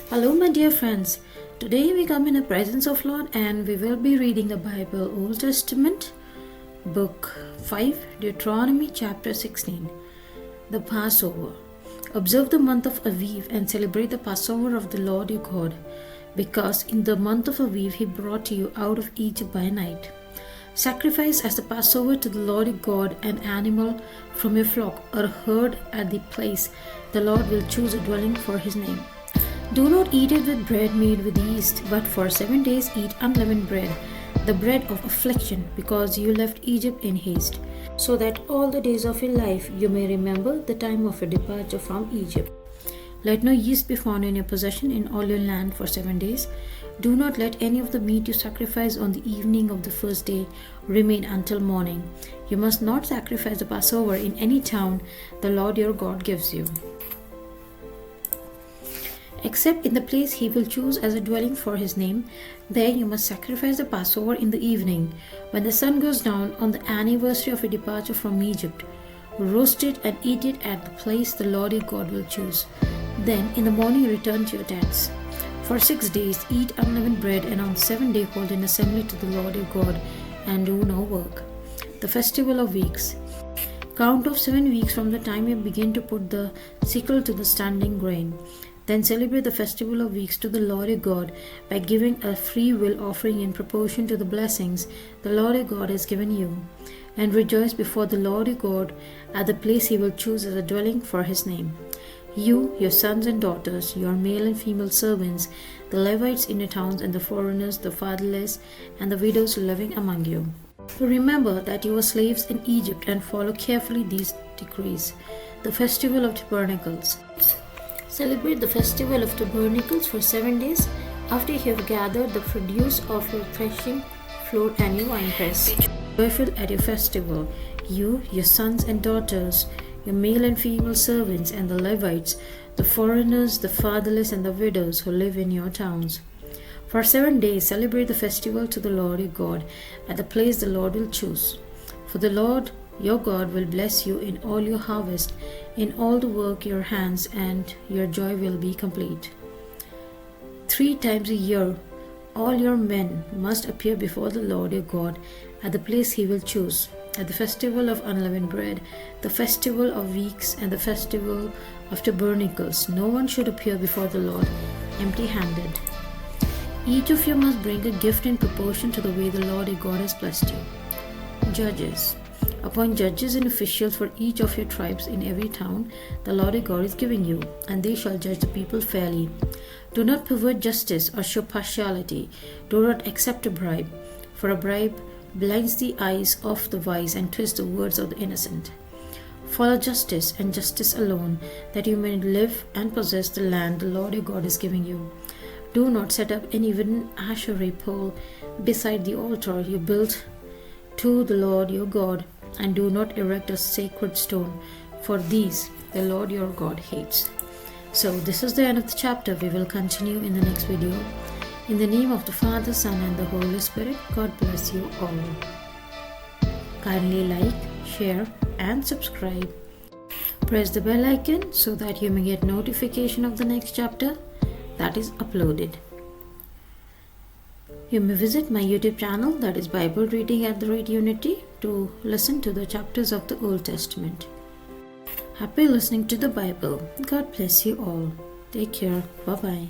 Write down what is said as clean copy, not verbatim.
Hello, my dear friends. Today we come in the presence of Lord and we will be reading the Bible, Old Testament, Book 5, Deuteronomy chapter 16. The Passover. Observe the month of Aviv and celebrate the Passover of the Lord your God, because in the month of Aviv he brought you out of Egypt by night. Sacrifice as the Passover to the Lord your God an animal from your flock or a herd at the place the Lord will choose a dwelling for his name. Do not eat it with bread made with yeast, but for 7 days eat unleavened bread, the bread of affliction, because you left Egypt in haste, so that all the days of your life you may remember the time of your departure from Egypt. Let no yeast be found in your possession in all your land for 7 days. Do not let any of the meat you sacrifice on the evening of the first day remain until morning. You must not sacrifice the Passover in any town the Lord your God gives you, except in the place he will choose as a dwelling for his name. There you must sacrifice the Passover in the evening, when the sun goes down on the anniversary of your departure from Egypt. Roast it and eat it at the place the Lord your God will choose. Then in the morning return to your tents. For 6 days eat unleavened bread, and on the 7th day hold an assembly to the Lord your God, and do no work. The Festival of Weeks. Count off 7 weeks from the time you begin to put the sickle to the standing grain. Then celebrate the Festival of Weeks to the Lord your God by giving a free will offering in proportion to the blessings the Lord your God has given you. And rejoice before the Lord your God at the place he will choose as a dwelling for his name. You, your sons and daughters, your male and female servants, the Levites in your towns, and the foreigners, the fatherless, and the widows living among you. Remember that you were slaves in Egypt, and follow carefully these decrees. The Festival of Tabernacles. Celebrate the Festival of Tabernacles for 7 days after you have gathered the produce of your threshing floor and your winepress. Be joyful at your festival, you, your sons and daughters, your male and female servants, and the Levites, the foreigners, the fatherless, and the widows who live in your towns. For 7 days celebrate the festival to the Lord your God at the place the Lord will choose. For the Lord your God will bless you in all your harvest, in all the work your hands, and your joy will be complete. 3 times a year all your men must appear before the Lord your God at the place he will choose, at the festival of unleavened bread, the festival of weeks, and the festival of tabernacles. No one should appear before the Lord empty-handed. Each of you must bring a gift in proportion to the way the Lord your God has blessed you. Judges. Appoint judges and officials for each of your tribes in every town the Lord your God is giving you, and they shall judge the people fairly. Do not pervert justice or show partiality. Do not accept a bribe, for a bribe blinds the eyes of the wise and twists the words of the innocent. Follow justice and justice alone, that you may live and possess the land the Lord your God is giving you. Do not set up any wooden Asherah pole beside the altar you built to the Lord your God, and do not erect a sacred stone, for these the Lord your God hates. So this is the end of the chapter. We will continue in the next video. In the name of the Father, Son, and the Holy Spirit, God bless you all. Kindly like, share, and subscribe. Press the bell icon so that you may get notification of the next chapter that is uploaded. You may visit my YouTube channel, that is Bible Reading @Unity, to listen to the chapters of the Old Testament. Happy listening to the Bible. God bless you all. Take care. Bye-bye.